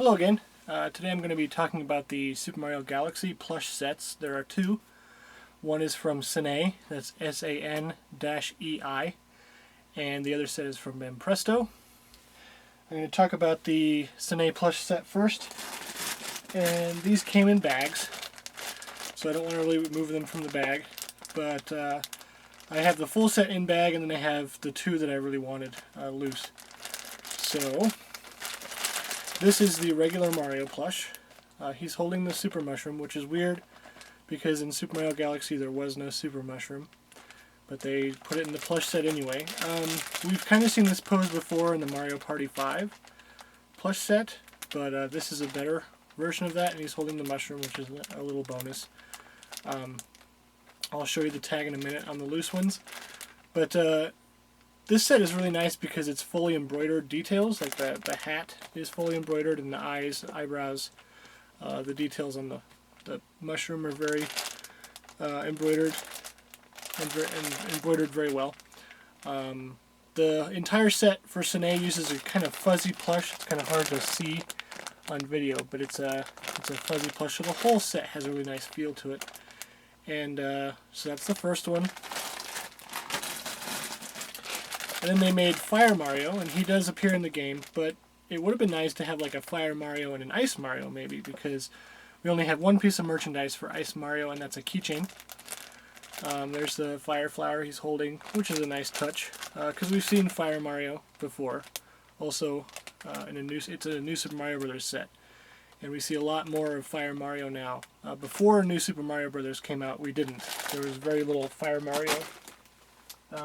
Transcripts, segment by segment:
Hello again. Today I'm going to be talking about the Super Mario Galaxy plush sets. There are two. One is from Sanei, that's S-A-N-E-I, and the other set is from Banpresto. I'm going to talk about the Sanei plush set first, and these came in bags, so I don't want to really remove them from the bag, but I have the full set in bag, and then I have the two that I really wanted loose. So this is the Irregular Mario plush. He's holding the Super Mushroom, which is weird because in Super Mario Galaxy there was no Super Mushroom, but they put it in the plush set anyway. We've kind of seen this pose before in the Mario Party 5 plush set, but this is a better version of that, and he's holding the mushroom, which is a little bonus. I'll show you the tag in a minute on the loose ones, but this set is really nice because it's fully embroidered details, like the hat is fully embroidered, and the eyes, eyebrows, the details on the mushroom are very embroidered and embroidered very well. The entire set for Sanei uses a kind of fuzzy plush. It's kind of hard to see on video, but it's a fuzzy plush, so the whole set has a really nice feel to it. And so that's the first one. And then they made Fire Mario, and he does appear in the game, but it would have been nice to have like a Fire Mario and an Ice Mario maybe, because we only have one piece of merchandise for Ice Mario, and that's a keychain. There's the Fire Flower he's holding, which is a nice touch, because we've seen Fire Mario before. Also, it's a new Super Mario Bros. Set, and we see a lot more of Fire Mario now. Before New Super Mario Bros. Came out, we didn't. There was very little Fire Mario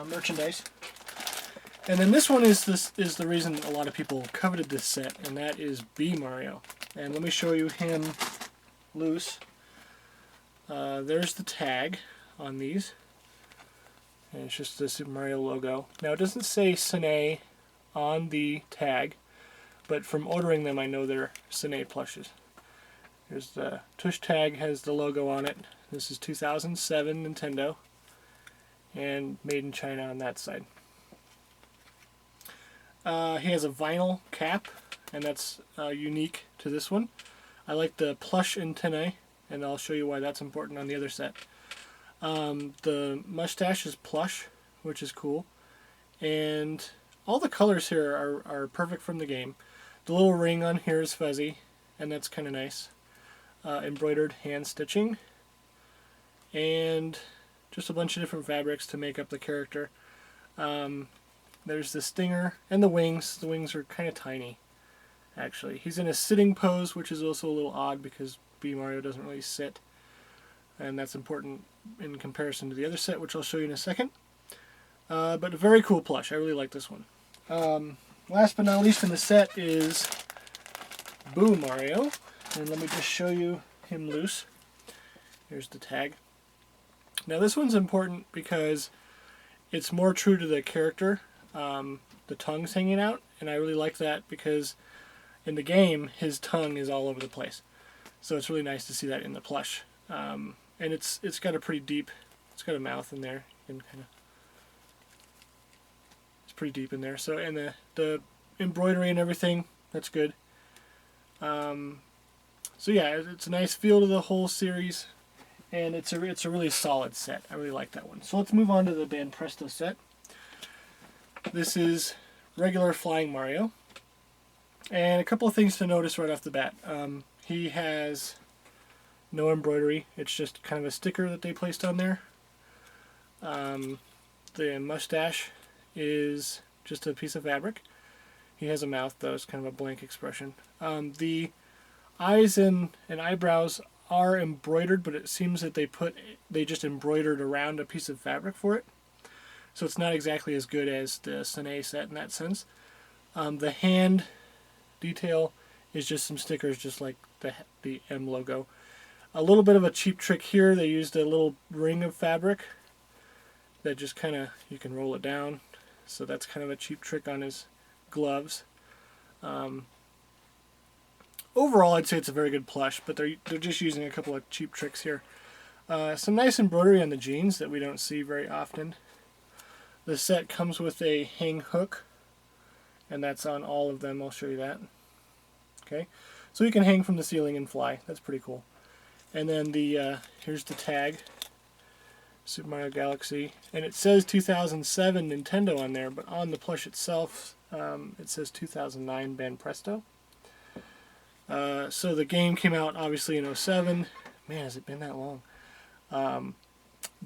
merchandise. And then this one is the reason a lot of people coveted this set, and that is B Mario. And let me show you him loose. There's the tag on these, and it's just the Super Mario logo. Now it doesn't say Sanei on the tag, but from ordering them I know they're Sanei plushes. There's the tush tag, has the logo on it. This is 2007 Nintendo, and made in China on that side. He has a vinyl cap, and that's unique to this one. I like the plush antennae, and I'll show you why that's important on the other set. The mustache is plush, which is cool, and all the colors here are perfect from the game. The little ring on here is fuzzy, and that's kind of nice. Embroidered hand stitching, and just a bunch of different fabrics to make up the character. There's the stinger and the wings. The wings are kind of tiny, actually. He's in a sitting pose, which is also a little odd because B Mario doesn't really sit, and that's important in comparison to the other set, which I'll show you in a second. But a very cool plush. I really like this one. Last but not least in the set is Boo Mario, and let me just show you him loose. Here's the tag. Now this one's important because it's more true to the character. The tongue's hanging out, and I really like that because in the game his tongue is all over the place. So it's really nice to see that in the plush. And it's got a pretty deep, it's got a mouth in there. You can kind of, it's pretty deep in there. So, and the embroidery and everything, that's good. So yeah, it's a nice feel to the whole series, and it's a really solid set. I really like that one. So let's move on to the Banpresto set. This is regular Flying Mario, and a couple of things to notice right off the bat. He has no embroidery. It's just kind of a sticker that they placed on there. The mustache is just a piece of fabric. He has a mouth though. It's kind of a blank expression. The eyes and eyebrows are embroidered, but it seems that they just embroidered around a piece of fabric for it. So it's not exactly as good as the Sanei set in that sense. The hand detail is just some stickers, just like the M logo. A little bit of a cheap trick here. They used a little ring of fabric that just kind of, you can roll it down. So that's kind of a cheap trick on his gloves. Overall, I'd say it's a very good plush, but they're just using a couple of cheap tricks here. Some nice embroidery on the jeans that we don't see very often. The set comes with a hang hook, and that's on all of them. I'll show you that. Okay, So he can hang from the ceiling and fly. That's pretty cool. And then the here's the tag, Super Mario Galaxy, and it says 2007 Nintendo on there, but on the plush itself it says 2009 Banpresto. So the game came out obviously in '07. Man, has it been that long?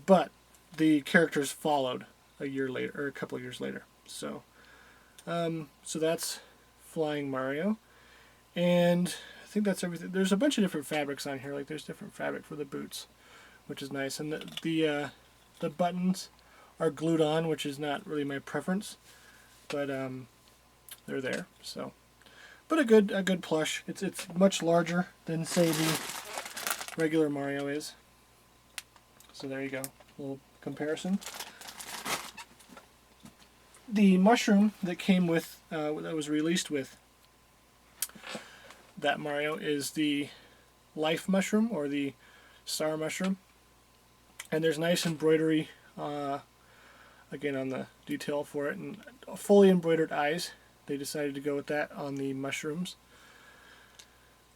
But the characters followed a year later, or a couple of years later. So, so that's Flying Mario, and I think that's everything. There's a bunch of different fabrics on here. Like there's different fabric for the boots, which is nice, and the buttons are glued on, which is not really my preference, but they're there. So, but a good plush. It's much larger than say the regular Mario is. So there you go, a little comparison. The mushroom that came with, that was released with that Mario is the Life Mushroom, or the Star Mushroom. And there's nice embroidery, again on the detail for it, and fully embroidered eyes. They decided to go with that on the mushrooms.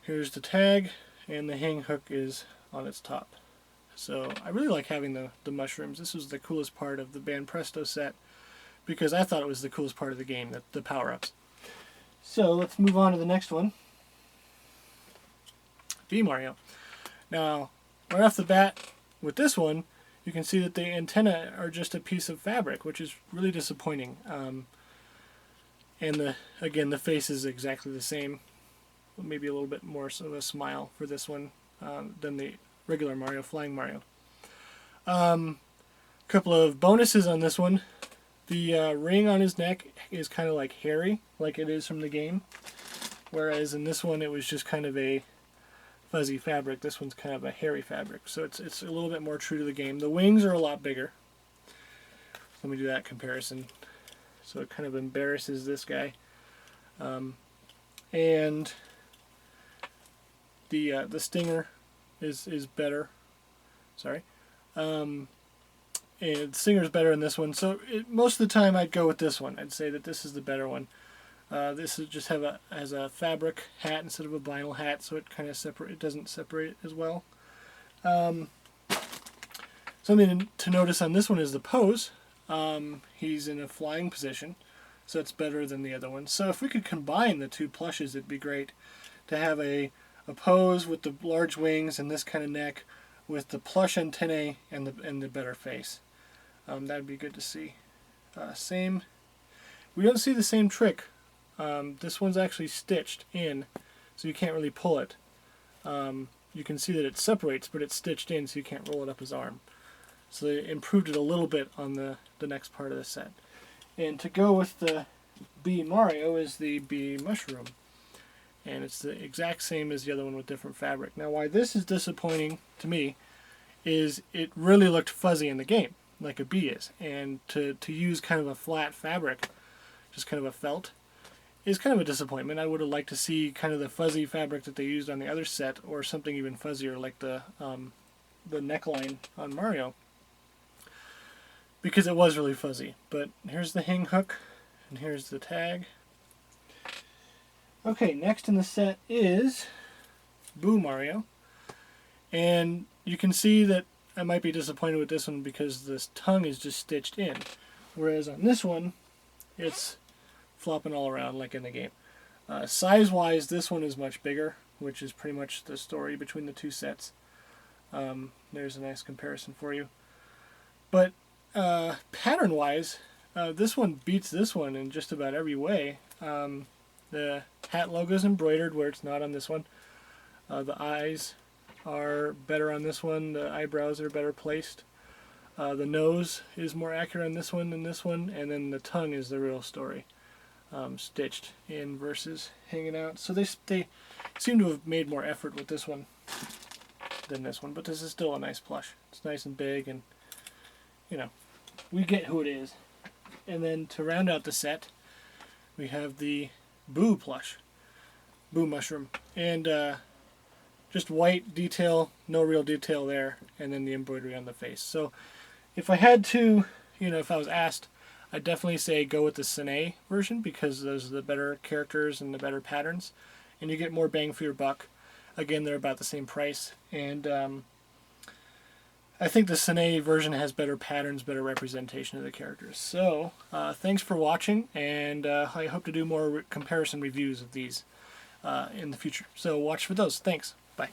Here's the tag, and the hang hook is on its top. So I really like having the mushrooms. This was the coolest part of the Banpresto set, because I thought it was the coolest part of the game, the power-ups. So let's move on to the next one. B Mario. Now, right off the bat with this one, you can see that the antennae are just a piece of fabric, which is really disappointing. And again, the face is exactly the same. Maybe a little bit more of a smile for this one than the regular Mario, Flying Mario. Couple of bonuses on this one. The ring on his neck is kind of like hairy, like it is from the game. Whereas in this one, it was just kind of a fuzzy fabric. This one's kind of a hairy fabric. So it's a little bit more true to the game. The wings are a lot bigger. Let me do that comparison. So it kind of embarrasses this guy. And the stinger is better. Sorry. And Singer's better in this one, so most of the time I'd go with this one. I'd say that this is the better one. This is just has a fabric hat instead of a vinyl hat, so it kind of it doesn't separate as well. Something to notice on this one is the pose. He's in a flying position, so it's better than the other one. So if we could combine the two plushes, it'd be great to have a pose with the large wings and this kind of neck, with the plush antennae and the better face. That'd be good to see. We don't see the same trick. This one's actually stitched in, so you can't really pull it. You can see that it separates, but it's stitched in, so you can't roll it up his arm. So they improved it a little bit on the next part of the set. And to go with the B Mario is the B Mushroom. And it's the exact same as the other one with different fabric. Now why this is disappointing to me is it really looked fuzzy in the game, like a bee is. And to use kind of a flat fabric, just kind of a felt, is kind of a disappointment. I would have liked to see kind of the fuzzy fabric that they used on the other set, or something even fuzzier like the neckline on Mario, because it was really fuzzy. But here's the hang hook, and here's the tag. Okay, next in the set is Boo Mario, and you can see that I might be disappointed with this one because this tongue is just stitched in, whereas on this one it's flopping all around like in the game. Size-wise, this one is much bigger, which is pretty much the story between the two sets. There's a nice comparison for you. But pattern-wise, this one beats this one in just about every way. The hat logo is embroidered where it's not on this one. The eyes are better on this one. The eyebrows are better placed. The nose is more accurate on this one than this one. And then the tongue is the real story. Stitched in versus hanging out. So they seem to have made more effort with this one than this one. But this is still a nice plush. It's nice and big, and you know, we get who it is. And then to round out the set, we have the Boo plush, Boo Mushroom, and just white detail, no real detail there, and then the embroidery on the face. So if I had to, if I was asked, I'd definitely say go with the Cine version, because those are the better characters and the better patterns, and you get more bang for your buck. Again, they're about the same price, and I think the Sine version has better patterns, better representation of the characters. So, thanks for watching, and I hope to do more comparison reviews of these in the future. So watch for those. Thanks. Bye.